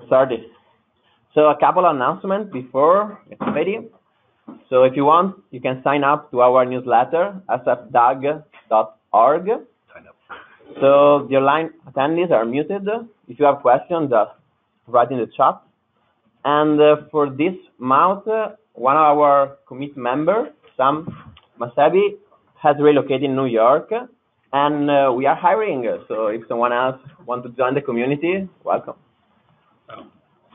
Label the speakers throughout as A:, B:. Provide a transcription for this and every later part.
A: Started. So a couple of announcements before it's ready. So if you want, you can sign up to our newsletter, sfdug.org.
B: Sign up.
A: So the online attendees are muted. If you have questions, just write in the chat. And for this month, one of our commit members, Sam Masabi, has relocated in New York, and we are hiring. So if someone else wants to join the community, welcome.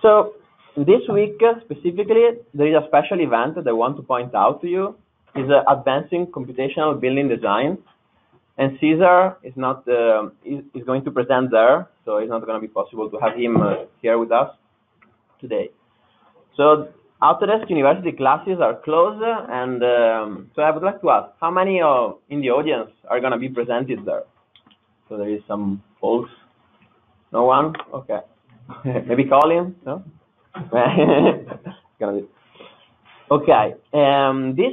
A: So this week specifically, there is a special event that I want to point out to you. Is Advancing Computational Building Design, and Cesar is not is going to present there, so it's not going to be possible to have him here with us today. So Autodesk University classes are closed, and so I would like to ask, how many in the audience are going to be presented there? So there is some folks. No one? Okay. Maybe call him? No? Okay. This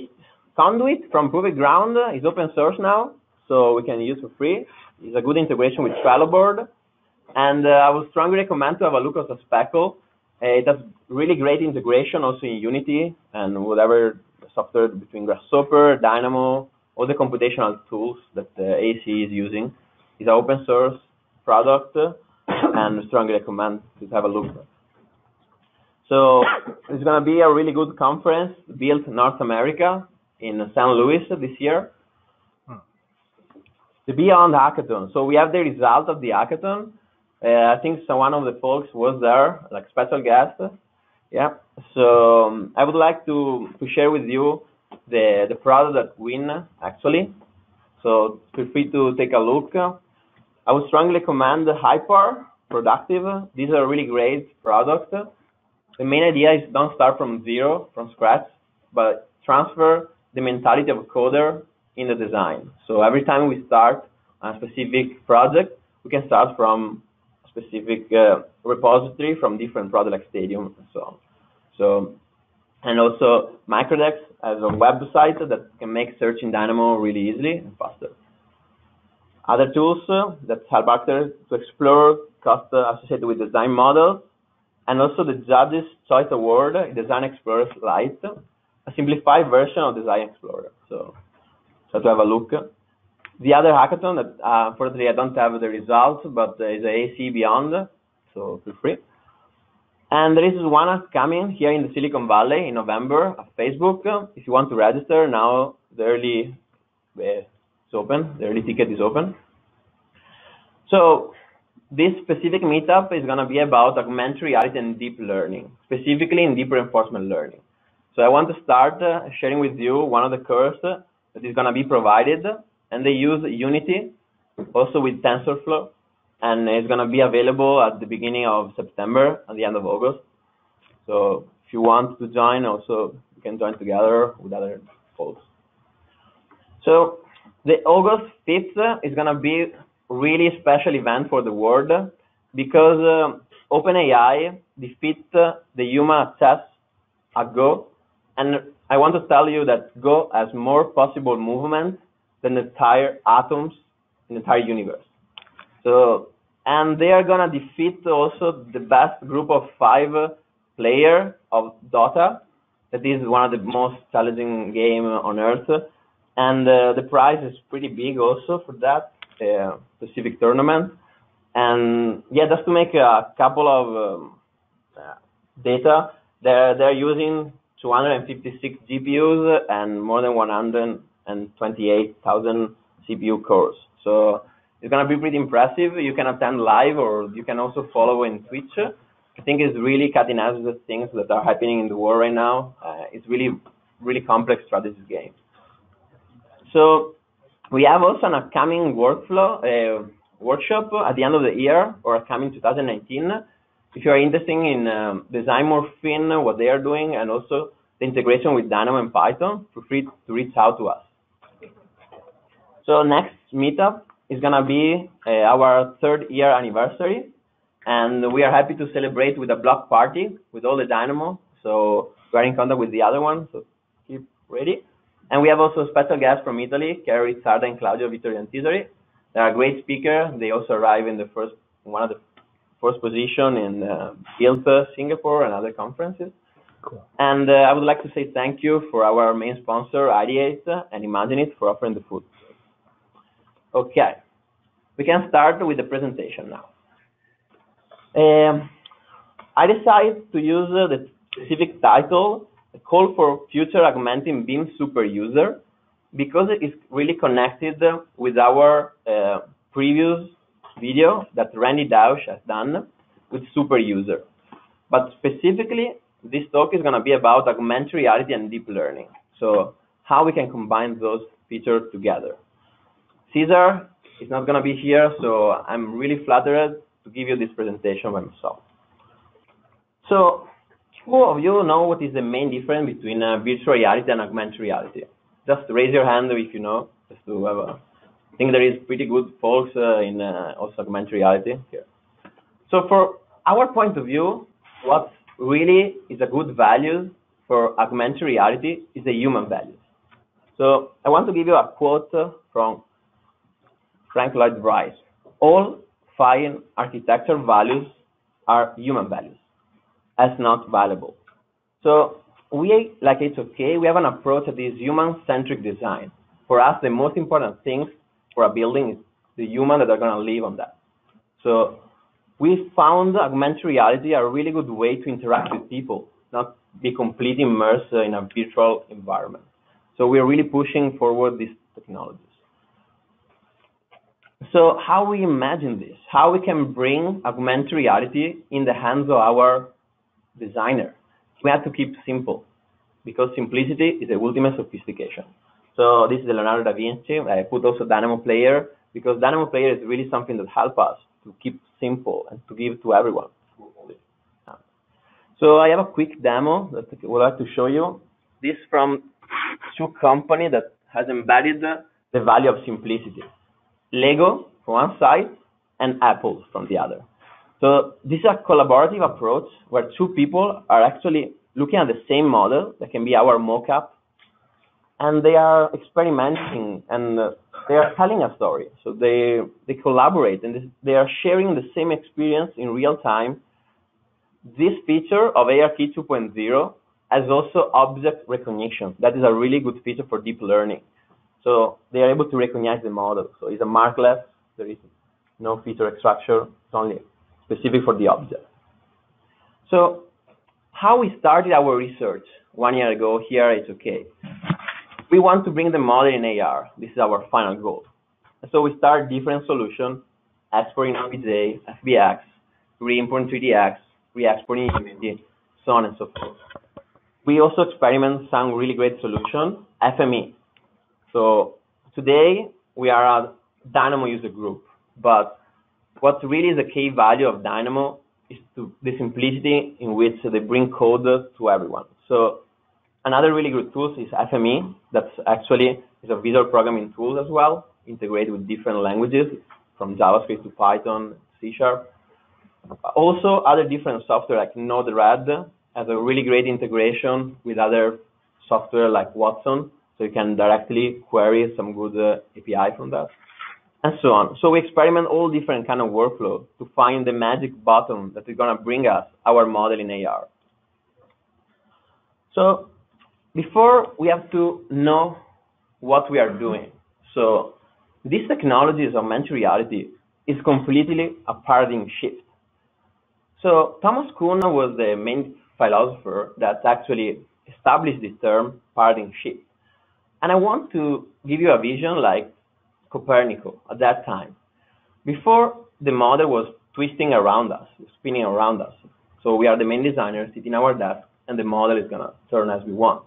A: conduit from Prove It Ground is open source now, so we can use for free. It's a good integration with Trello board, and I would strongly recommend to have a look at the Speckle. It has really great integration also in Unity and whatever software between Grasshopper, Dynamo, all the computational tools that AC is using. It's an open source product, and strongly recommend to have a look. So it's going to be a really good conference, Build North America in St. Louis this year. The Beyond Hackathon. So we have the result of the hackathon. I think one of the folks was there, like special guest. Yeah. So I would like to share with you the product that win actually. So feel free to take a look. I would strongly recommend the Hyper Productive. These are really great products. The main idea is don't start from zero, from scratch, but transfer the mentality of a coder in the design. So every time we start a specific project, we can start from a specific repository from different products like Stadium and so on. So, and also Microdex has a website that can make search in Dynamo really easily and faster. Other tools that help actors to explore costs associated with design models, and also the Judges' Choice Award, Design Explorer Lite, a simplified version of Design Explorer. So to have a look. The other hackathon that unfortunately I don't have the results, but is AC Beyond, so feel free. And there is one coming here in the Silicon Valley in November at Facebook. If you want to register now, the early it's open. The early ticket is open. So this specific meetup is going to be about augmented reality and deep learning, specifically in deep reinforcement learning. So I want to start sharing with you one of the courses that is going to be provided, and they use Unity, also with TensorFlow, and it's going to be available at the beginning of September and the end of August. So if you want to join, also you can join together with other folks. So the August 5th is going to be really special event for the world because OpenAI defeat the human chess at Go, and I want to tell you that Go has more possible movement than the entire atoms in the entire universe. So, and they are gonna defeat also the best group of 5 players of Dota. That is one of the most challenging game on earth, and the prize is pretty big also for that specific tournament. And yeah, just to make a couple of data, they're using 256 GPUs and more than 128,000 CPU cores. So it's gonna be pretty impressive. You can attend live, or you can also follow in Twitch. I think it's really cutting edge the things that are happening in the world right now. It's really complex strategy game. So we have also an upcoming workflow workshop at the end of the year, or coming 2019. If you are interested in design morphine, what they are doing, and also the integration with Dynamo and Python, feel free to reach out to us. So next meetup is gonna be our 3rd year anniversary, and we are happy to celebrate with a block party with all the Dynamo. So we are in contact with the other one, so keep ready. And we have also a special guest from Italy, Carrie Sarda and Claudio Vittorio Antisari. They are a great speaker. They also arrive in one of the first position in Build Singapore and other conferences.
B: Cool.
A: And I would like to say thank you for our main sponsor, Ideate and Imagine It, for offering the food. Okay, we can start with the presentation now. I decided to use the specific title, a call for future augmenting BIM super user, because it is really connected with our previous video that Rene has done with super user. But specifically, this talk is going to be about augmented reality and deep learning. So how we can combine those features together. Cesar is not going to be here, so I'm really flattered to give you this presentation by myself. So who of you know what is the main difference between virtual reality and augmented reality? Just raise your hand if you know. Just to have a, I think there is pretty good folks in also augmented reality here. So for our point of view, what really is a good value for augmented reality is the human values. So I want to give you a quote from Frank Lloyd Wright. All fine architectural values are human values, as not valuable. So we, like It's Okay, we have an approach that is human-centric design. For us, the most important things for a building is the human that are going to live on that. So we found augmented reality a really good way to interact with people, not be completely immersed in a virtual environment. So we're really pushing forward these technologies. So how we imagine this, how we can bring augmented reality in the hands of our designer. We have to keep simple, because simplicity is the ultimate sophistication. So this is the Leonardo da Vinci. I put also Dynamo Player, because Dynamo Player is really something that helps us to keep simple and to give to everyone. So I have a quick demo that I would like to show you. This from Zuuk company that has embedded the value of simplicity. Lego from one side and Apple from the other. So this is a collaborative approach where two people are actually looking at the same model that can be our mockup, and they are experimenting and they are telling a story. So they collaborate and they are sharing the same experience in real time. This feature of ARK 2.0 has also object recognition. That is a really good feature for deep learning. So they are able to recognize the model. So it's a markless. There is no feature extraction. It's only specific for the object. So how we started our research 1 year ago here at OK. We want to bring the model in AR. This is our final goal. So we start different solutions, exporting OBJ, FBX, re-importing 3DX, re-exporting Unity, so on and so forth. We also experiment some really great solutions, FME. So today we are a Dynamo User Group, but what really is the key value of Dynamo is the simplicity in which they bring code to everyone. So another really good tool is FME. That's actually is a visual programming tool as well, integrated with different languages from JavaScript to Python, C#. Also, other different software like Node-RED has a really great integration with other software like Watson, so you can directly query some good API from that, and so on. So we experiment all different kind of workflow to find the magic button that is going to bring us our model in AR. So before, we have to know what we are doing. So this technology of augmented reality is completely a paradigm shift. So Thomas Kuhn was the main philosopher that actually established this term, paradigm shift. And I want to give you a vision like Copernicus at that time. Before, the model was twisting around us, spinning around us. So we are the main designer sitting at our desk, and the model is going to turn as we want.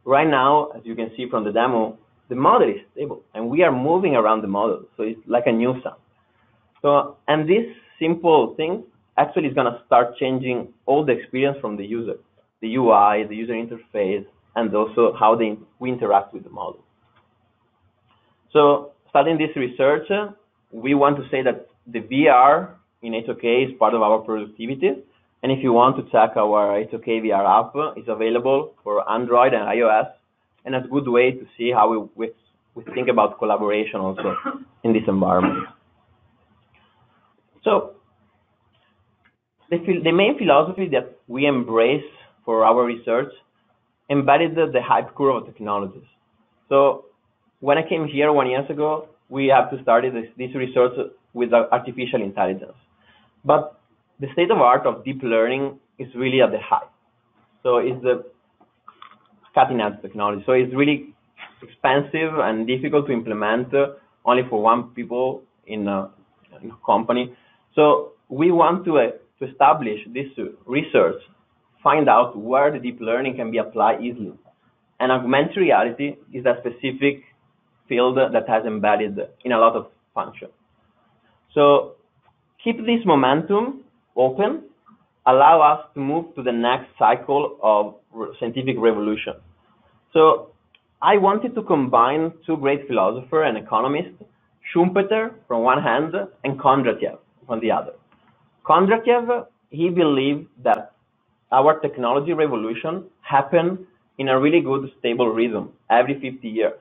A: Right now, as you can see from the demo, the model is stable, and we are moving around the model. So it's like a new sound. So, and this simple thing actually is going to start changing all the experience from the user, the UI, the user interface, and also how we interact with the model. So starting this research, we want to say that the VR in H2K is part of our productivity. And if you want to check our H2K VR app, it's available for Android and iOS. And it's a good way to see how we think about collaboration also in this environment. So the main philosophy that we embrace for our research embedded the hype curve of technologies. So when I came here 1 year ago, we have to start this research with artificial intelligence. But the state of art of deep learning is really at the hype. So it's the cutting edge technology. So it's really expensive and difficult to implement only for one people in a company. So we want to establish this research, find out where the deep learning can be applied easily. And augmented reality is a specific field that has embedded in a lot of functions. So keep this momentum open, allow us to move to the next cycle of scientific revolution. So I wanted to combine two great philosophers and economists, Schumpeter from one hand and Kondratiev on the other. Kondratiev, he believed that our technology revolution happened in a really good, stable rhythm every 50 years.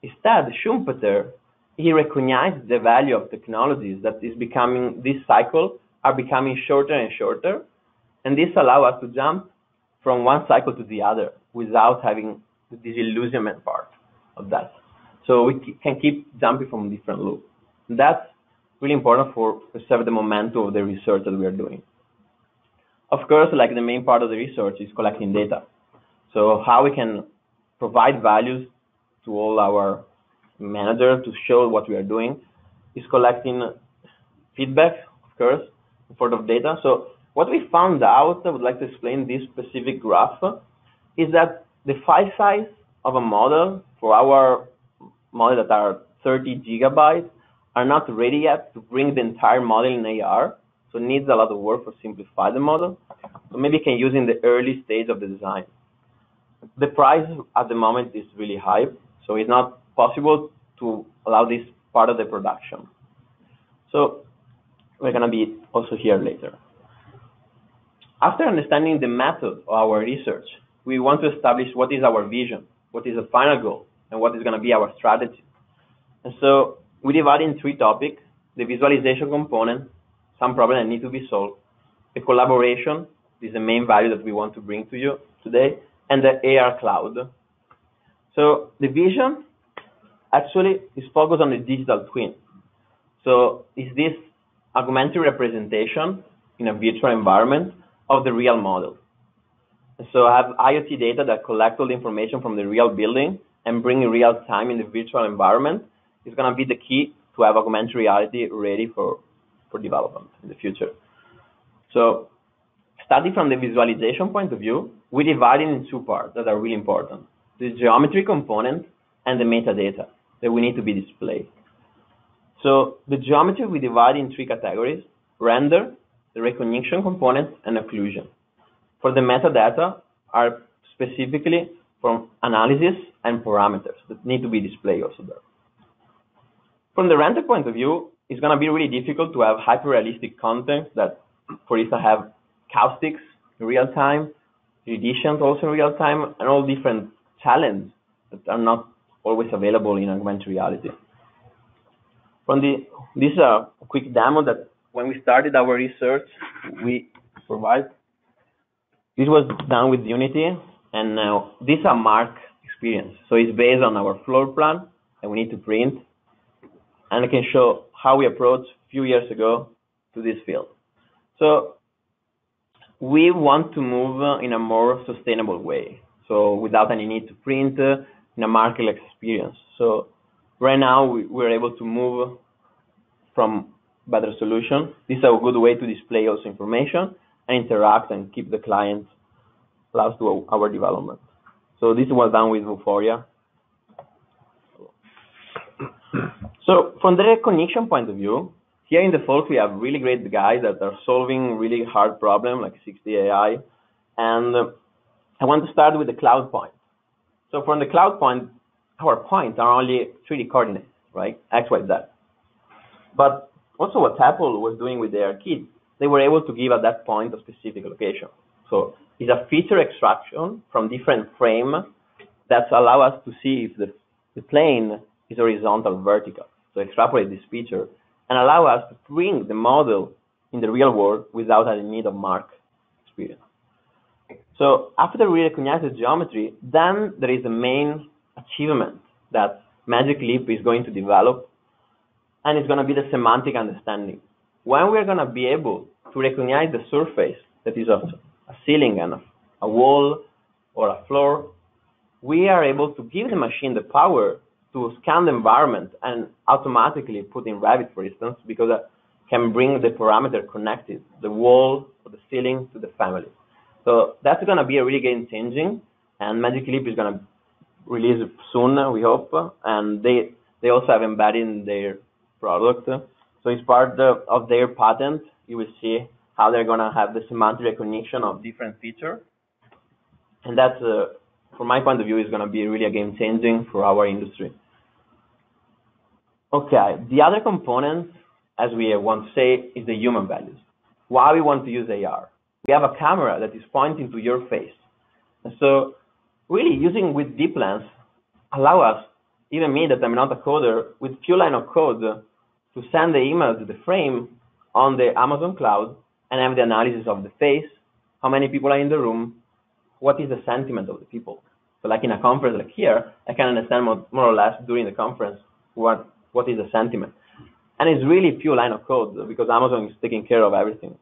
A: Instead, Schumpeter, he recognized the value of technologies that is becoming, this cycle are becoming shorter and shorter, and this allows us to jump from one cycle to the other without having the disillusionment part of that. So we can keep jumping from different loops. That's really important for preserve the momentum of the research that we are doing. Of course, like the main part of the research is collecting data. So how we can provide values to all our managers to show what we are doing is collecting feedback, of course, sort of data. So what we found out, I would like to explain this specific graph, is that the file size of a model for our models that are 30 gigabytes are not ready yet to bring the entire model in AR. So it needs a lot of work to simplify the model. So maybe you can use in the early stage of the design. The price at the moment is really high, so it's not possible to allow this part of the production. So we're going to be also here later. After understanding the method of our research, we want to establish what is our vision, what is the final goal, and what is going to be our strategy. And so we divide in three topics: the visualization component, some problems that need to be solved, the collaboration, this is the main value that we want to bring to you today, and the AR cloud. So the vision actually is focused on the digital twin. So is this augmented representation in a virtual environment of the real model. So I have IoT data that collect all the information from the real building and bring in real time in the virtual environment is going to be the key to have augmented reality ready for development in the future. So starting from the visualization point of view, we divide it in two parts that are really important: the geometry component and the metadata that we need to be displayed. So the geometry we divide in three categories: render, the recognition component, and occlusion. For the metadata are specifically from analysis and parameters that need to be displayed also there. From the render point of view, it's going to be really difficult to have hyper-realistic content that, for instance, have caustics in real time, editions also in real time, and all different challenges that are not always available in augmented reality. This is a quick demo that when we started our research, we provide. This was done with Unity, and now this is a Mark experience. So it's based on our floor plan that we need to print, and I can show how we approached a few years ago to this field. So we want to move in a more sustainable way, so without any need to print in a market experience. So right now we're able to move from better solution. This is a good way to display also information and interact and keep the client close to our development. So this was done with Vuforia. So from the recognition point of view, here in the Folk we have really great guys that are solving really hard problems like 60 AI. And I want to start with the cloud point. So from the cloud point, our points are only 3D coordinates, right? X, Y, Z. But also what Apple was doing with their kit, they were able to give at that point a specific location. So it's a feature extraction from different frame that allow us to see if the plane is horizontal or vertical. So extrapolate this feature and allow us to bring the model in the real world without any need of mark experience. So after we recognize the geometry, then there is the main achievement that Magic Leap is going to develop, and it's going to be the semantic understanding. When we're going to be able to recognize the surface that is a ceiling and a wall or a floor, we are able to give the machine the power to scan the environment and automatically put in Revit, for instance, because it can bring the parameter connected, the wall or the ceiling to the family. So that's going to be a really game-changing, and Magic Leap is going to release soon, we hope, and they also have embedded in their product. So it's part of their patent. You will see how they're going to have the semantic recognition of different features, and that's, from my point of view, is going to be really a game-changing for our industry. Okay, the other component, as we want to say, is the human values. Why we want to use AR? We have a camera that is pointing to your face. And so really using with deep lens allow us, even me that I'm not a coder, with few lines of code to send the image, the frame on the Amazon cloud and have the analysis of the face, how many people are in the room, what is the sentiment of the people. So like in a conference like here, I can understand more or less during the conference what is the sentiment. And it's really few line of code because Amazon is taking care of everything.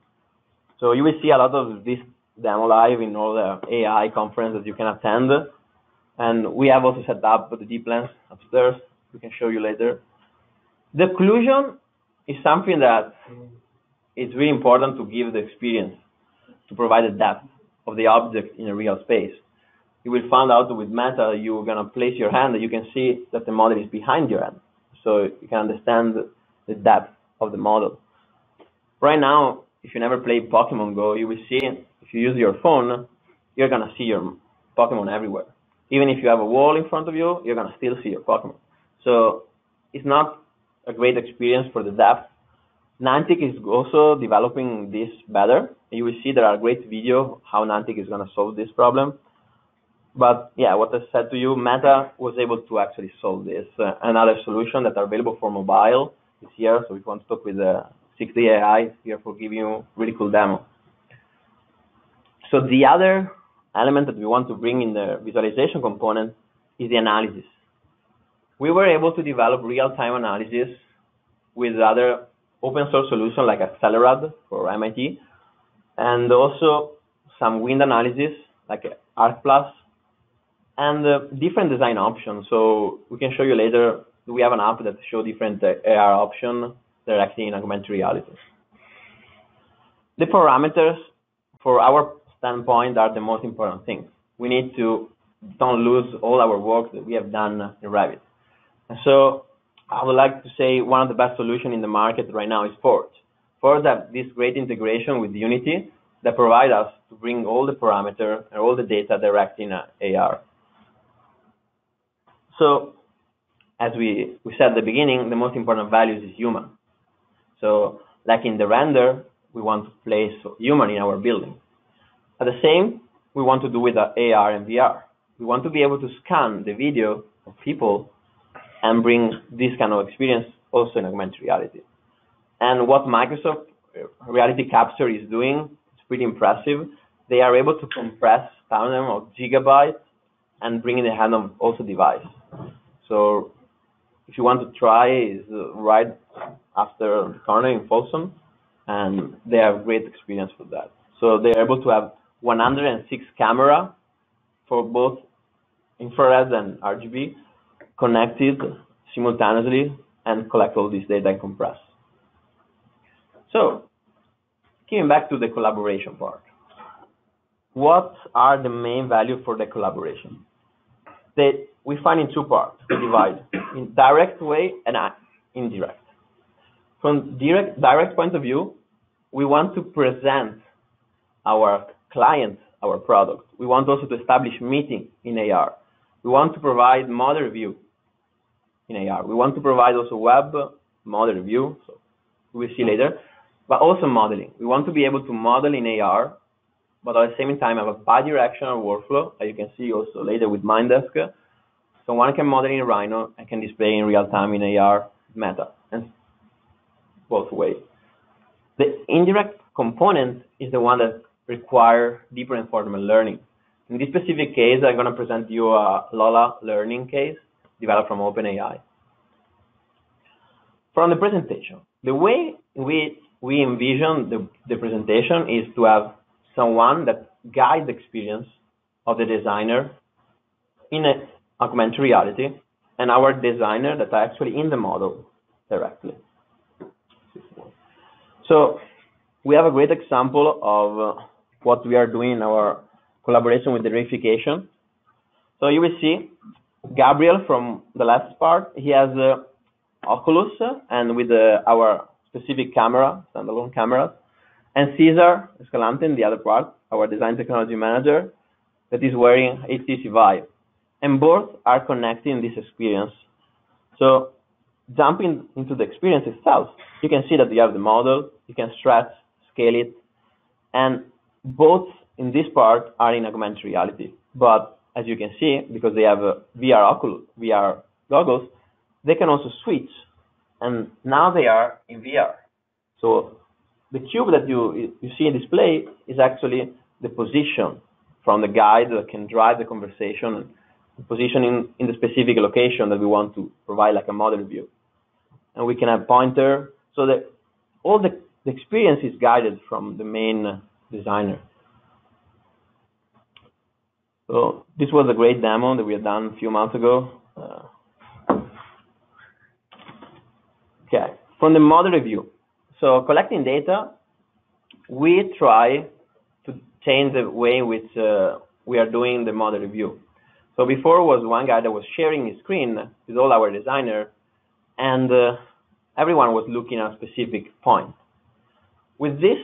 A: So you will see a lot of this demo live in all the AI conferences you can attend. And we have also set up the deep lens upstairs. We can show you later. The occlusion is something that is really important to give the experience, to provide the depth of the object in a real space. You will find out with Meta, you're going to place your hand and you can see that the model is behind your hand. So you can understand the depth of the model. Right now, if you never played Pokemon Go, you will see, if you use your phone, you're going to see your Pokemon everywhere. Even if you have a wall in front of you, you're going to still see your Pokemon. So it's not a great experience for the depth. Niantic is also developing this better. You will see there are great videos how Niantic is going to solve this problem. But yeah, what I said to you, Meta was able to actually solve this. Another solution that are available for mobile is here. So if you want to talk with 6D AI, here for giving you really cool demo. So the other element that we want to bring in the visualization component is the analysis. We were able to develop real-time analysis with other open source solutions like Accelerad for MIT, and also some wind analysis like ArcPlus, and different design options. So we can show you later, we have an app that shows different AR options directly in augmented reality. The parameters, for our standpoint, are the most important thing. We need to don't lose all our work that we have done in Revit. And so I would like to say one of the best solutions in the market right now is Forge. Forge has this great integration with Unity that provide us to bring all the parameters and all the data directly in AR. So, as we said at the beginning, the most important values is human. So, like in the render, we want to place human in our building. At the same, we want to do with the AR and VR. We want to be able to scan the video of people and bring this kind of experience also in augmented reality. And what Microsoft Reality Capture is doing is pretty impressive. They are able to compress thousands of gigabytes and bring in the hand of also device. So if you want to try, it's right after the corner in Folsom, and they have great experience with that. So they're able to have 106 camera for both infrared and RGB connected simultaneously and collect all this data and compress. So coming back to the collaboration part. What are the main values for the collaboration? That we find in two parts, we divide in direct way and indirect. From direct point of view, we want to present our client our product. We want also to establish meeting in AR. We want to provide model review in AR. We want to provide also web model review, so we will see later, but also modeling. We want to be able to model in AR, but at the same time have a bidirectional workflow, as you can see also later with Mindesk. So one can model in Rhino and can display in real time in AR Meta, and both ways. The indirect component is the one that requires deeper reinforcement learning. In this specific case, I'm going to present you a LOLA Learning case developed from OpenAI. From the presentation, the way we envision the presentation is to have someone that guides the experience of the designer in an augmented reality, and our designer that are actually in the model directly. So we have a great example of what we are doing in our collaboration with the reification. So you will see Gabriel from the left part. He has Oculus and with our specific camera, standalone cameras, and Cesar Escalante in the other part, our design technology manager, that is wearing HTC Vive. And both are connected in this experience. So jumping into the experience itself, you can see that you have the model, you can stretch, scale it, and both in this part are in augmented reality. But as you can see, because they have VR goggles, they can also switch, and now they are in VR. So the cube that you see in display is actually the position from the guide that can drive the conversation, and position in the specific location that we want to provide, like a model view. And we can have pointer, so that all the experience is guided from the main designer. So this was a great demo that we had done a few months ago. Okay, from the model review. So collecting data, we try to change the way in which we are doing the model review. So before was one guy that was sharing his screen with all our designers, and everyone was looking at a specific point. With this,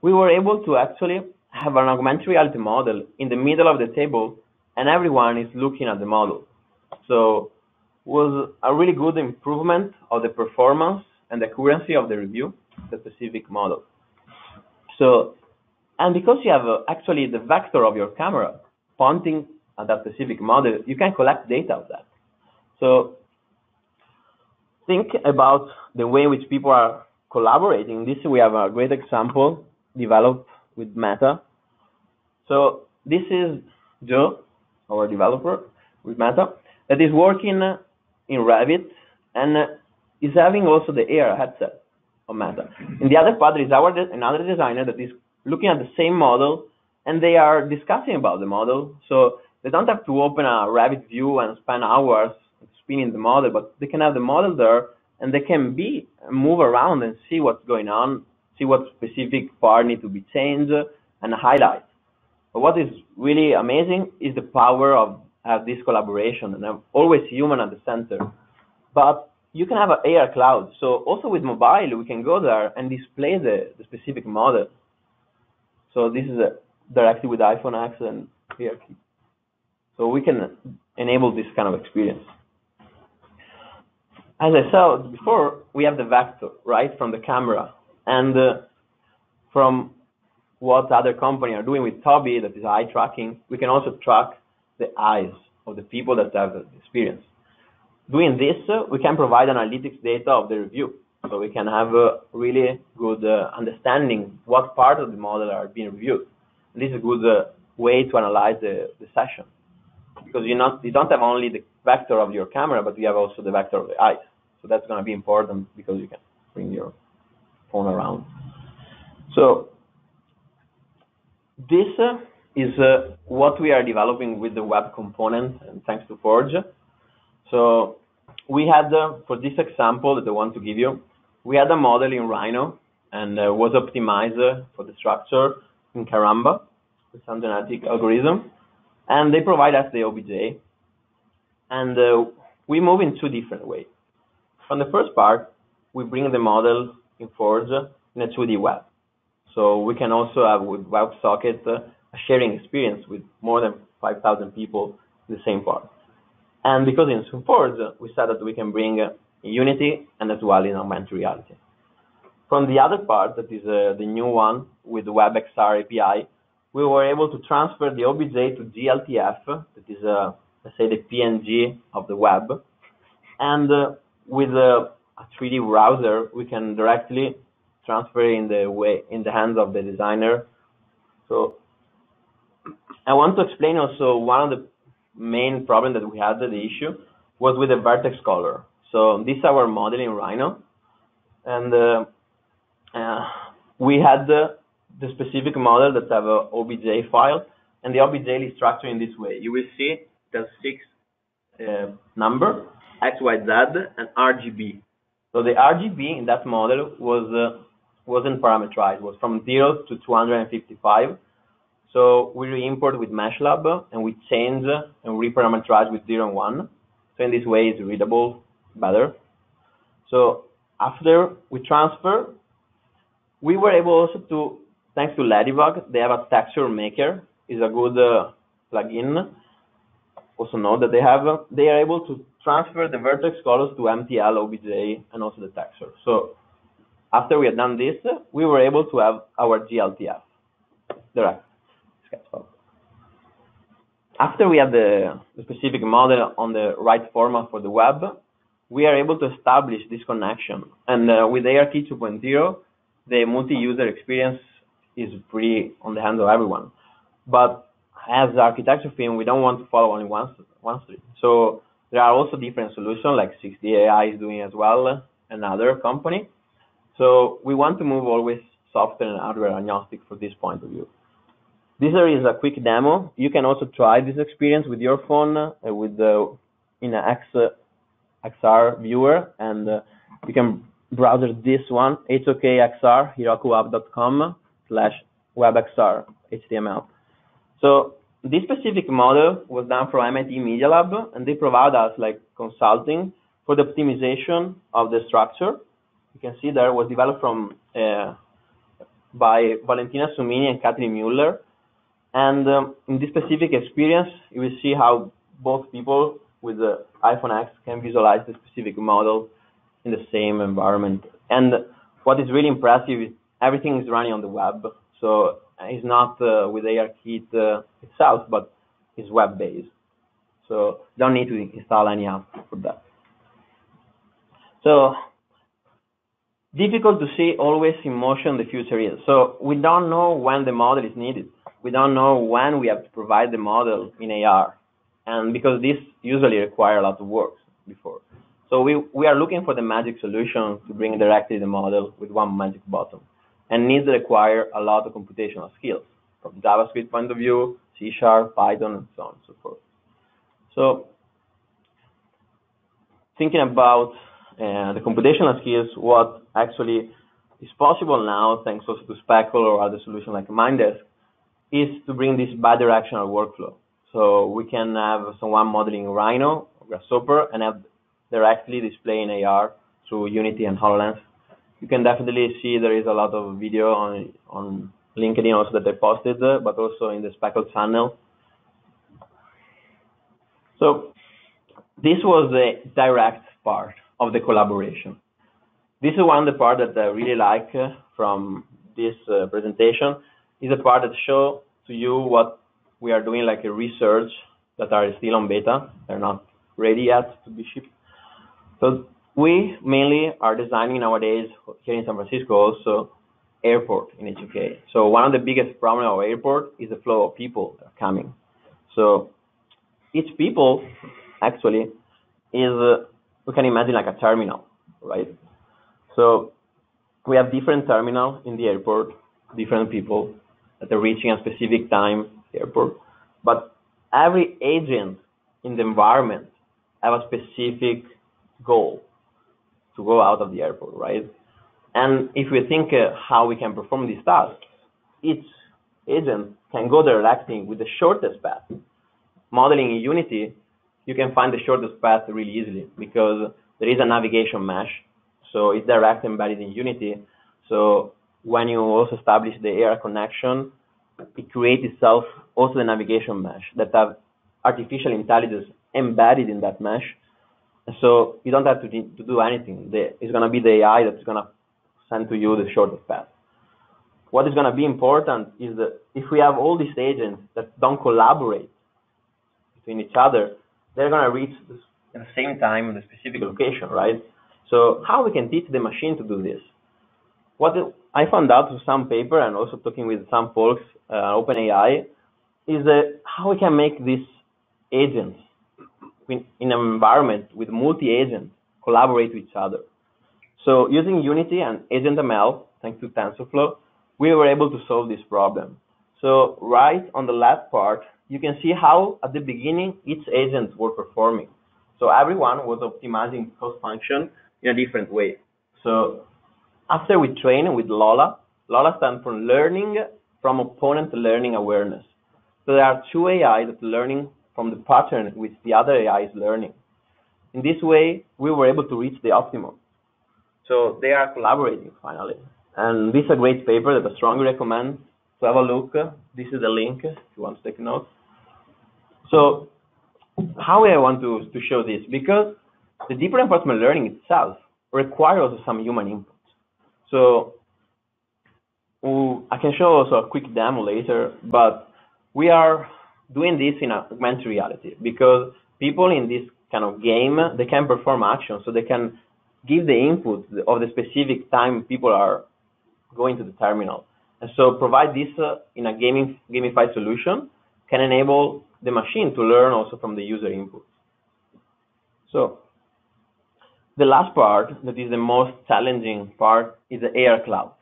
A: we were able to actually have an augmented reality model in the middle of the table, and everyone is looking at the model. So it was a really good improvement of the performance and the accuracy of the review, the specific model. So, and because you have actually the vector of your camera pointing at that specific model, you can collect data of that. So think about the way in which people are collaborating. This we have a great example developed with Meta. So this is Joe, our developer with Meta, that is working in Revit and is having also the AR headset of Meta. In the other part, there is another designer that is looking at the same model, and they are discussing about the model. So they don't have to open a Revit view and spend hours spinning the model, but they can have the model there, and they can move around and see what's going on, see what specific part need to be changed, and highlight. But what is really amazing is the power of this collaboration, and have always human at the center. But you can have an AR cloud. So also with mobile, we can go there and display the specific model. So this is directly with iPhone X and ARKit. So we can enable this kind of experience. As I said before, we have the vector, right, from the camera. And from what other companies are doing with Toby, that is eye tracking, we can also track the eyes of the people that have the experience. Doing this, we can provide analytics data of the review. So we can have a really good understanding what part of the model are being reviewed. And this is a good way to analyze the session. Because you don't have only the vector of your camera, but you have also the vector of the eyes. So that's going to be important because you can bring your phone around. So this is what we are developing with the web component, and thanks to Forge. So we had, for this example that I want to give you, we had a model in Rhino and was optimized for the structure in Karamba, with some genetic algorithm. And they provide us the OBJ. And we move in two different ways. On the first part, we bring the model in Forge in a 2D web. So we can also have with WebSocket a sharing experience with more than 5,000 people in the same part. And because in Forge, we said that we can bring Unity and as well in augmented reality. From the other part, that is the new one with the WebXR API, we were able to transfer the OBJ to GLTF, that is, let's say, the PNG of the web. And with a 3D browser, we can directly transfer in the hands of the designer. So I want to explain also one of the main problems that we had, the issue, was with the vertex color. So this is our model in Rhino, and we had the specific model that have a OBJ file, and the OBJ is structured in this way. You will see the 6 number, X, Y, Z, and RGB. So the RGB in that model wasn't parameterized, was from 0 to 255. So we re-import with MeshLab, and we change and reparameterize with 0 and 1. So in this way, it's readable better. So after we transfer, we were able also to, thanks to Ladybug, they have a texture maker. It's a good plugin. Also know that they are able to transfer the vertex colors to MTL, OBJ, and also the texture. So after we had done this, we were able to have our GLTF direct sketchfile. After we have the specific model on the right format for the web, we are able to establish this connection. And with ART 2.0, the multi-user experience is pretty on the hands of everyone. But as the architecture theme, we don't want to follow only one stream. So there are also different solutions, like 60AI is doing as well, another company. So we want to move always software and hardware agnostic for this point of view. This is a quick demo. You can also try this experience with your phone in an XR viewer, and you can browse this one, HOKXR, herokuapp.com/webxr HTML. So this specific model was done from MIT Media Lab, and they provide us like consulting for the optimization of the structure. You can see there was developed from by Valentina Sumini and Kathleen Mueller. And in this specific experience, you will see how both people with the iPhone X can visualize the specific model in the same environment. And what is really impressive is everything is running on the web. So it's not with ARKit itself, but it's web-based. So you don't need to install any app for that. So difficult to see always in motion the future is. So we don't know when the model is needed. We don't know when we have to provide the model in AR. And because this usually requires a lot of work before. So we are looking for the magic solution to bring directly the model with one magic button. And needs require a lot of computational skills from JavaScript point of view, C#, Python, and so on and so forth. So thinking about the computational skills, what actually is possible now, thanks also to Speckle or other solutions like Mindesk, is to bring this bidirectional workflow. So we can have someone modeling Rhino or Grasshopper and have directly display in AR through Unity and HoloLens. You can definitely see there is a lot of video on LinkedIn also that I posted, but also in the Speckle channel. So this was the direct part of the collaboration. This is one of the parts that I really like from this presentation, is a part that shows to you what we are doing, like a research that are still on beta. They're not ready yet to be shipped. So we mainly are designing nowadays here in San Francisco also airport in HOK. So one of the biggest problems of our airport is the flow of people that are coming. So each people actually is, we can imagine like a terminal, right? So we have different terminals in the airport, different people that are reaching a specific time at the airport. But every agent in the environment have a specific goal to go out of the airport, right? And if we think how we can perform these tasks, each agent can go directly with the shortest path. Modeling in Unity, you can find the shortest path really easily because there is a navigation mesh. So it's direct embedded in Unity. So when you also establish the AR connection, it creates itself also the navigation mesh that have artificial intelligence embedded in that mesh. So you don't have to do anything. It's going to be the AI that's going to send to you the shortest path. What is going to be important is that if we have all these agents that don't collaborate between each other, they're going to reach at the same time in a specific location, right? So how we can teach the machine to do this? What I found out through some paper and also talking with some folks, OpenAI, is how we can make these agents in an environment with multi-agents collaborate with each other. So using Unity and AgentML, thanks to TensorFlow, we were able to solve this problem. So right on the left part, you can see how at the beginning each agent were performing. So everyone was optimizing cost function in a different way. So after we train with LOLA, LOLA stands for Learning from Opponent Learning Awareness. So there are two AI that are learning from the pattern which the other AI is learning. In this way, we were able to reach the optimum. So they are collaborating finally. And this is a great paper that I strongly recommend to have a look. This is a link if you want to take notes. So how I want to show this? Because the deep reinforcement learning itself requires also some human input. So I can show also a quick demo later, but we are doing this in augmented reality because people in this kind of game, they can perform action, so they can give the input of the specific time people are going to the terminal. And so provide this in a gamified solution can enable the machine to learn also from the user input. So the last part, that is the most challenging part, is the AR cloud.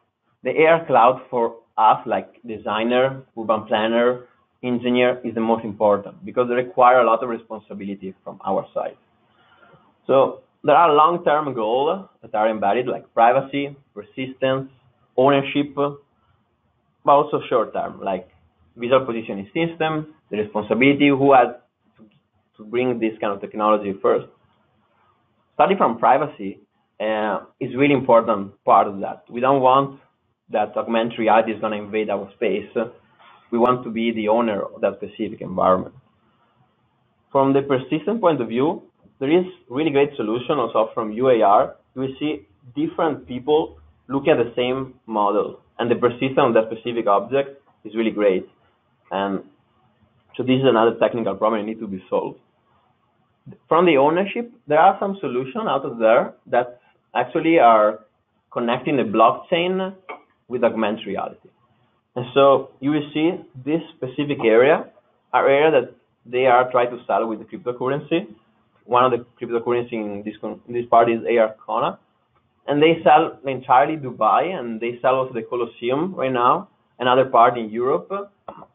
A: The AR cloud for us, like designer, urban planner, engineer, is the most important because they require a lot of responsibility from our side. So there are long-term goals that are embedded, like privacy, persistence, ownership, but also short-term, like visual positioning system, the responsibility, who has to bring this kind of technology first. Starting from privacy is really important part of that. We don't want that augmented reality is going to invade our space. We want to be the owner of that specific environment. From the persistent point of view, there is really great solution also from UAR. We see different people looking at the same model, and the persistence of that specific object is really great. And so this is another technical problem that needs to be solved. From the ownership, there are some solutions out of there that actually are connecting the blockchain with augmented reality. And so you will see this specific area, an area that they are trying to sell with the cryptocurrency. One of the cryptocurrency in this part is Kona. And they sell entirely Dubai, and they sell also the Colosseum right now, another part in Europe.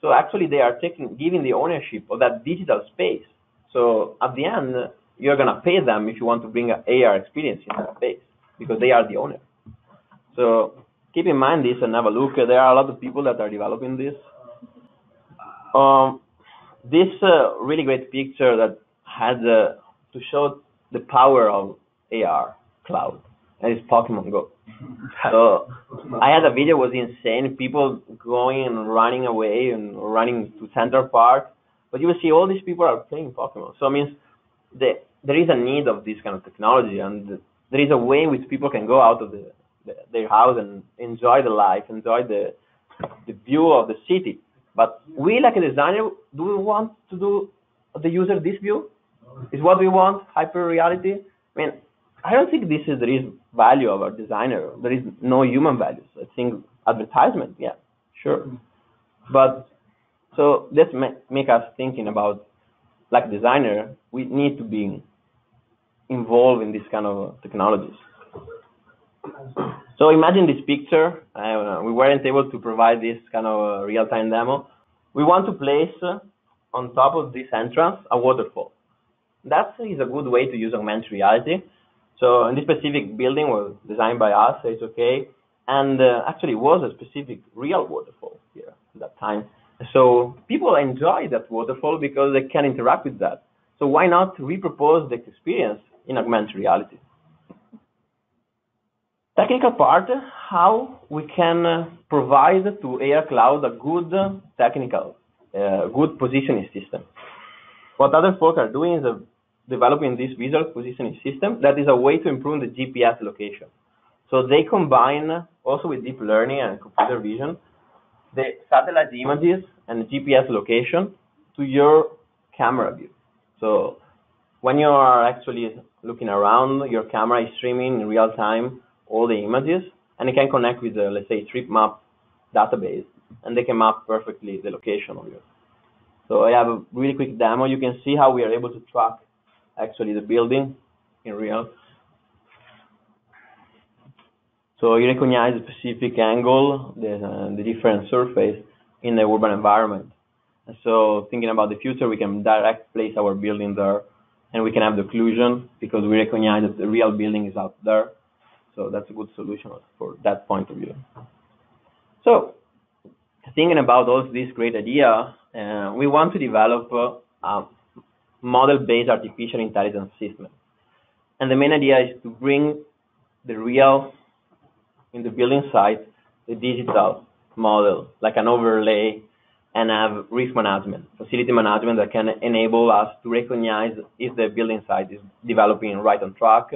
A: So actually they are giving the ownership of that digital space. So at the end, you're going to pay them if you want to bring an AR experience in that space, because they are the owner. So keep in mind this and have a look. There are a lot of people that are developing this. This really great picture that has to show the power of AR cloud, and it's Pokemon Go. So I had a video, was insane. People going and running away and running to Central Park. But you will see all these people are playing Pokemon. So it means there is a need of this kind of technology, and there is a way in which people can go out of their house and enjoy the life, enjoy the view of the city. But we, like a designer, do we want to do the user this view? Is what we want, hyper reality? I mean, I don't think there is value of our designer. There is no human values. I think advertisement, yeah, sure. But so this make us thinking about, like designer, we need to be involved in this kind of technologies. So imagine this picture. We weren't able to provide this kind of real-time demo. We want to place on top of this entrance a waterfall. That is a good way to use augmented reality. So in this specific building was designed by us, so it's okay. And actually was a specific real waterfall here at that time. So people enjoy that waterfall because they can interact with that. So why not repropose the experience in augmented reality? Technical part, how we can provide to AR Cloud a good technical, good positioning system. What other folks are doing is developing this visual positioning system that is a way to improve the GPS location. So they combine also with deep learning and computer vision the satellite images and the GPS location to your camera view. So when you are actually looking around, your camera is streaming in real time all the images, and it can connect with the, let's say, trip map database, and they can map perfectly the location of you. So I have a really quick demo. You can see how we are able to track actually the building in real. So you recognize a specific angle, the different surface in the urban environment. And so thinking about the future, we can direct place our building there, and we can have the occlusion because we recognize that the real building is out there. So that's a good solution for that point of view. So thinking about all this great idea, we want to develop a model-based artificial intelligence system. And the main idea is to bring the real in the building site, the digital model, like an overlay, and have risk management, facility management that can enable us to recognize if the building site is developing right on track,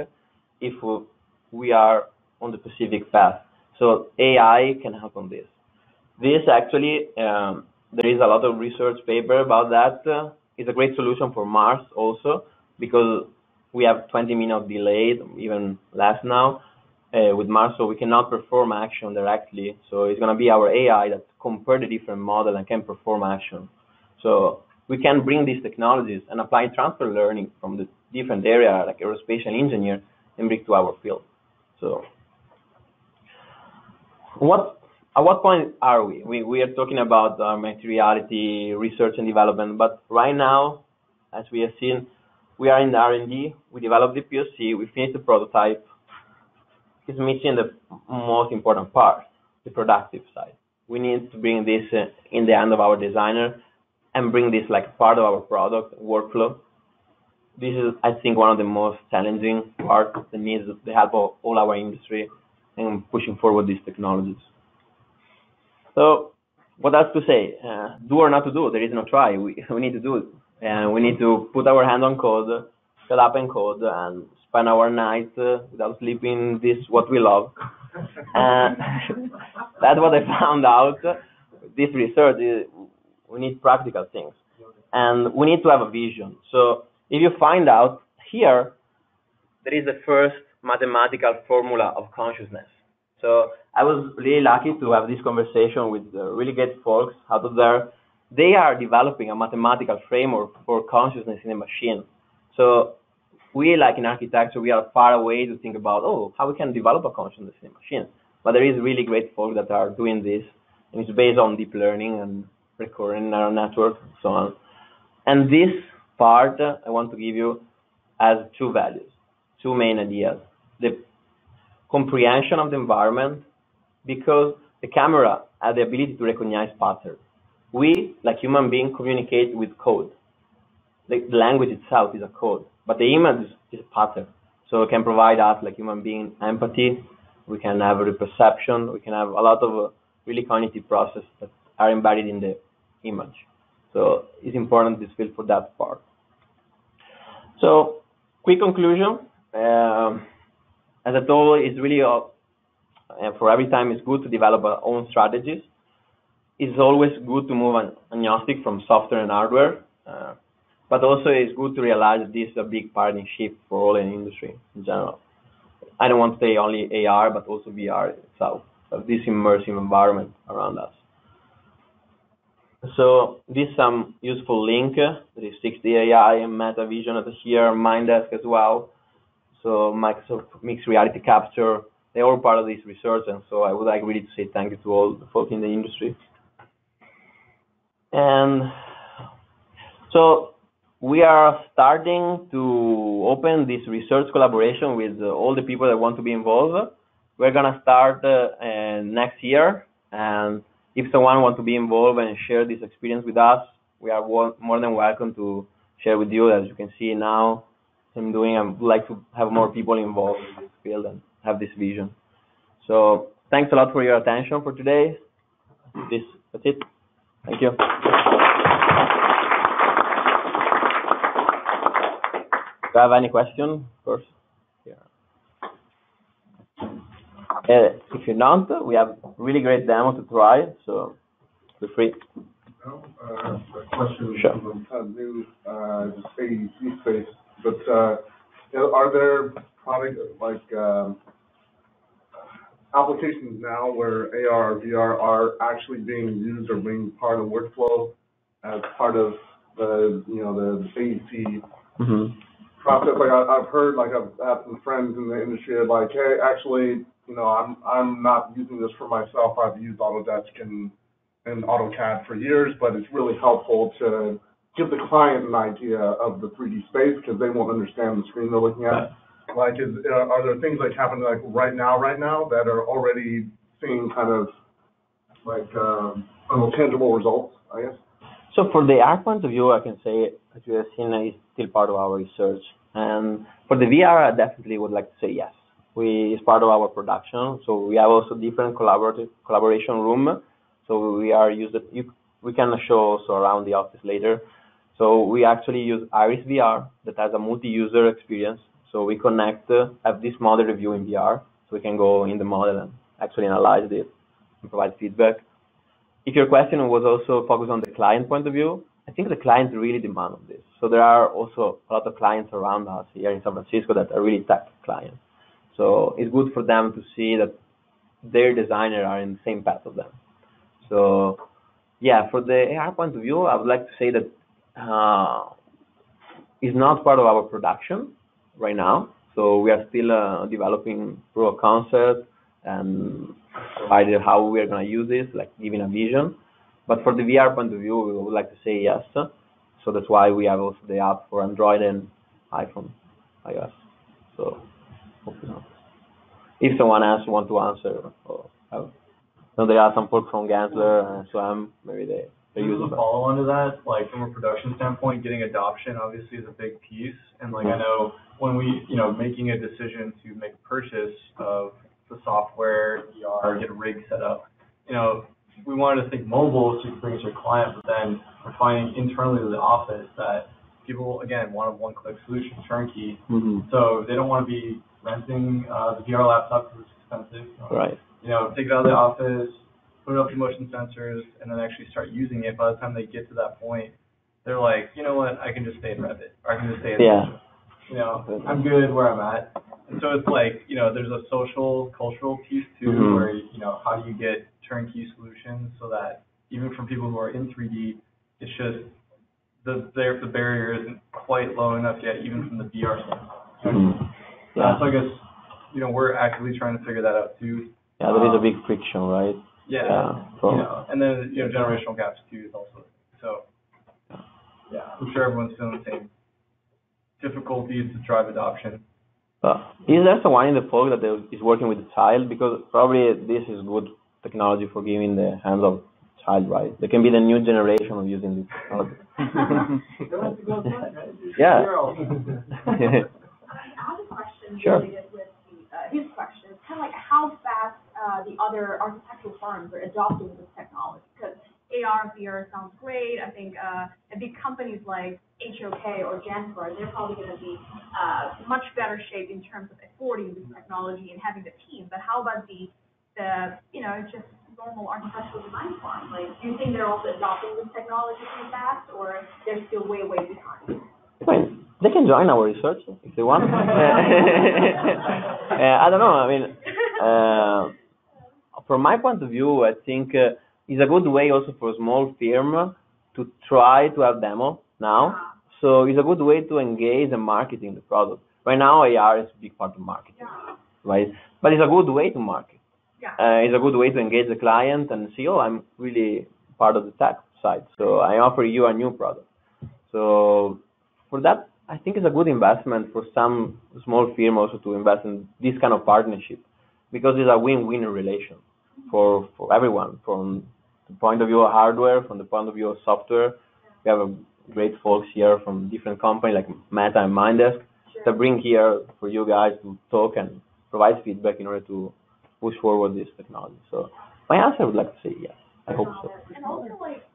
A: if we are on the specific path. So AI can help on this. This actually, there is a lot of research paper about that. It's a great solution for Mars also, because we have 20 minutes delayed, even less now, with Mars, so we cannot perform action directly. So it's going to be our AI that compare the different models and can perform action. So we can bring these technologies and apply transfer learning from the different area, like aerospace engineer, and bring to our field. So at what point are we? We are talking about augmented reality, research and development, but right now, as we have seen, we are in the R&D. We developed the POC, we finished the prototype. It's missing the most important part, the productive side. We need to bring this in the hand of our designer and bring this like part of our product workflow. This is, I think, one of the most challenging parts that needs the help of all our industry in pushing forward these technologies. So what else to say? Do or not to do? There is no try. We need to do it. And we need to put our hand on code, shut up and code, and spend our nights without sleeping. This is what we love. And that's what I found out. This research is we need practical things, and we need to have a vision. So if you find out here, there is the first mathematical formula of consciousness. So I was really lucky to have this conversation with really great folks out there. They are developing a mathematical framework for consciousness in a machine. So we, like in architecture, we are far away to think about, oh, how we can develop a consciousness in a machine. But there is really great folks that are doing this, and it's based on deep learning and recurrent neural networks and so on. And this part I want to give you as two values, two main ideas. The comprehension of the environment, because the camera has the ability to recognize patterns. We, like human beings, communicate with code. The language itself is a code, but the image is a pattern. So it can provide us, like human beings, empathy. We can have a perception. We can have a lot of really cognitive processes that are embedded in the image. So it's important, this field, for that part. So quick conclusion. As I told, it's really, for every time, it's good to develop our own strategies. It's always good to move agnostic from software and hardware, but also it's good to realize that this is a big paradigm shift for all in industry in general. I don't want to say only AR, but also VR itself, of this immersive environment around us. So this is some useful link. There is 6D AI and Meta Vision at here, Minddesk as well. So Microsoft Mixed Reality Capture, they're all part of this research, and so I would like really to say thank you to all the folks in the industry. And so we are starting to open this research collaboration with all the people that want to be involved. We're gonna start next year, and if someone wants to be involved and share this experience with us, we are more than welcome to share with you. As you can see now, I would like to have more people involved in this field and have this vision. So thanks a lot for your attention for today. That's it. Thank you. Do you have any question first? Yeah. If you don't, we have really great demo to try, so feel free.
B: A question.
A: Sure.
B: New space, but are there product like applications applications now where AR, VR are actually being used or being part of workflow as part of the, the AEC process. Like I've heard, like I've had some friends in the industry are like, hey, actually, I'm not using this for myself. I've used Autodesk and AutoCAD for years, but it's really helpful to give the client an idea of the 3D space because they won't understand the screen they're looking at. Like, are there things like happening like right now that are already seeing kind of like tangible results, I guess?
A: So for the AR point of view, I can say, as you have seen, is still part of our research. And for the VR, I definitely would like to say yes. It's part of our production. So we have also different collaboration room. So we are we can show also around the office later. So we actually use Iris VR that has a multi-user experience. So we connect, have this model review in VR, so we can go in the model and actually analyze it and provide feedback. If your question was also focused on the client point of view, I think the clients really demand on this. So there are also a lot of clients around us here in San Francisco that are really tech clients. So it's good for them to see that their designers are in the same path of them. So yeah, for the AR point of view, I would like to say that it's not part of our production right now. So we are still developing proof of concept and provided how we are going to use this, like giving a vision. But for the VR point of view, we would like to say yes. So that's why we have also the app for Android and iPhone, iOS. So if someone else wants to answer, so there are some folks from Gansler and Swam, maybe they're using
C: a follow-on to that, like from a production standpoint, getting adoption obviously is a big piece. And like I know when we, making a decision to make a purchase of the software, VR, get a rig set up, we wanted to think mobile so you can bring it to your client, but then we're finding internally to the office that people, again, want a one-click solution, turnkey. So they don't want to be renting the VR laptop because it's expensive.
A: Right.
C: Take it out of the office, put it up to motion sensors, and then actually start using it. By the time they get to that point, they're like, you know what, I can just stay in Revit, or I can just stay in I'm good where I'm at. And so it's like, there's a social, cultural piece too, where, how do you get turnkey solutions so that even from people who are in 3D, it's just the barrier isn't quite low enough yet, even from the VR standpoint. So I guess, we're actively trying to figure that out too.
A: Yeah, there is a big friction, right?
C: And then, generational gaps too is also, so, yeah, I'm sure everyone's feeling the same difficulties to drive adoption.
A: Is there someone in the folk that is working with the child? Because probably this is good technology for giving the hands of child, right? There can be the new generation of using this technology. Yeah.
D: I have a question related with his question. It's kind of like how fast the other architectural firms are adopting this technology. Because AR, VR sounds great. I think big companies like HOK or Janspar, they're probably going to be much better shape in terms of affording this technology and having the team. But how about the just normal architectural design firms? Like, do you think they're also adopting this technology pretty fast, or they're still way behind?
A: Right. They can join our research if they want. I don't know. I mean, from my point of view, I think it's a good way also for a small firm to try to have demo now. So it's a good way to engage and marketing the product. Right now, AR is a big part of marketing, right? But it's a good way to market. It's a good way to engage the client and see, I'm really part of the tech side. So I offer you a new product. So for that, I think it's a good investment for some small firm also to invest in this kind of partnership, because it's a win-win relation for everyone, from the point of view of hardware, from the point of view of software. We have great folks here from different companies like Meta and Mindesk that bring here for you guys to talk and provide feedback in order to push forward this technology. So my answer, I would like to say yes. I hope so.
D: And also, like,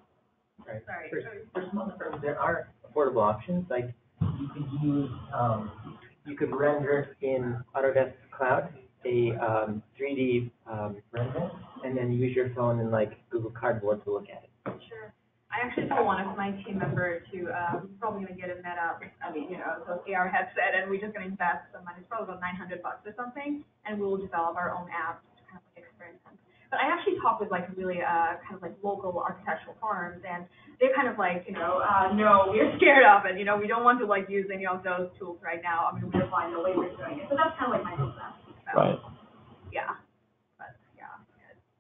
E: for smaller firms, there are affordable options. Like you could use, you could render in Autodesk Cloud a 3D render, and then use your phone and like Google Cardboard to look at it.
D: Sure. I actually told one of my team members to, we're probably going to get a Meta, so AR headset, and we're just going to invest some money. It's probably about $900 or something, and we'll develop our own app to kind of experiment instance. But I actually talked with like really kind of like local architectural firms, and they're kind of like, no, we're scared of it. We don't want to like use any of those tools right now. I mean, we're fine the way we're doing it. So that's kind of like my process.
A: Right.
D: Yeah. But yeah.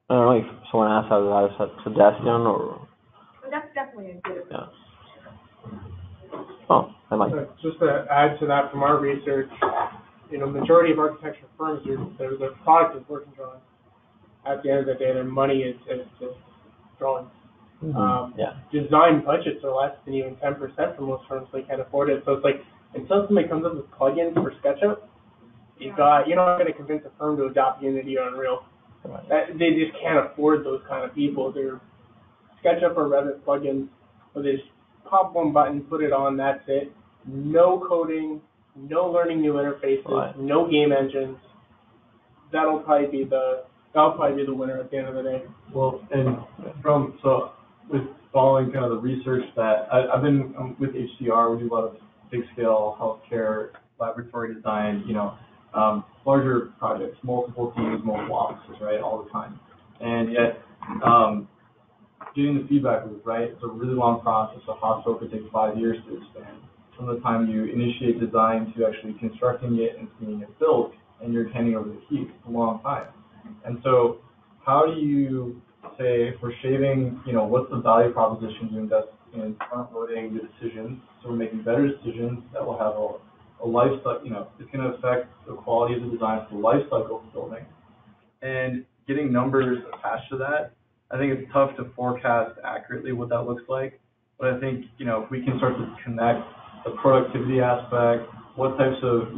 A: I don't know if someone else has a suggestion or.
D: But that's definitely a good.
A: Yeah. Oh, I like.
F: Just to add to that, from our research, majority of architecture firms, their product is working drawings. At the end of the day, their money is drawings. Design budgets are less than even 10% for most firms. They can't afford it. So it's like, until somebody comes up with plugins for SketchUp, you're not going to convince a firm to adopt Unity or Unreal. They just can't afford those kind of people. They're SketchUp or Revit plugins, where they just pop one button, put it on, that's it. No coding, no learning new interfaces, no game engines. That'll probably be the winner at the end of the day.
C: Well, and with following kind of the research that I've been with HDR, we do a lot of big scale healthcare laboratory design, larger projects, multiple teams, multiple offices, right, all the time. And yet, getting the feedback loop, right, it's a really long process. A hospital could take 5 years to expand. From the time you initiate design to actually constructing it and seeing it built, and you're handing over the keys, it's a long time. And so, how do you say, if we're shaving, what's the value proposition to invest in front-loading the decisions, so we're making better decisions that will have a life cycle, it's going to affect the quality of the design for the life cycle of the building. And getting numbers attached to that, I think it's tough to forecast accurately what that looks like. But I think, if we can start to connect the productivity aspect, what types of,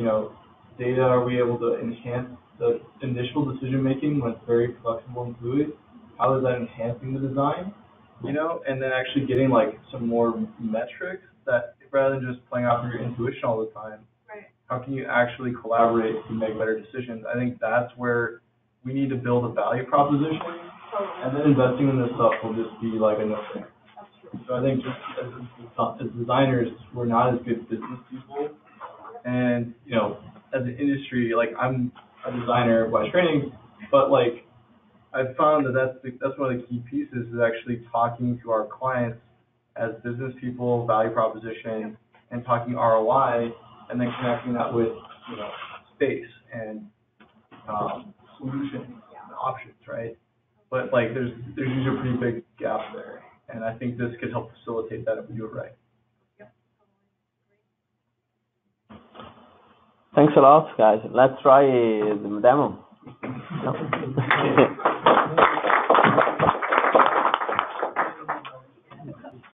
C: data are we able to enhance the initial decision making when it's very flexible and fluid? How is that enhancing the design? And then actually getting like some more metrics that, rather than just playing off your intuition all the time, how can you actually collaborate to make better decisions? I think that's where we need to build a value proposition, and then investing in this stuff will just be like another thing. So I think just as designers, we're not as good business people, and as an industry, like I'm a designer by training, but like I've found that's one of the key pieces is actually talking to our clients as business people, value proposition, and talking ROI, and then connecting that with space and solutions and options, right? But like there's usually a pretty big gap there, and I think this could help facilitate that if we do it right.
A: Thanks a lot, guys. Let's try the demo.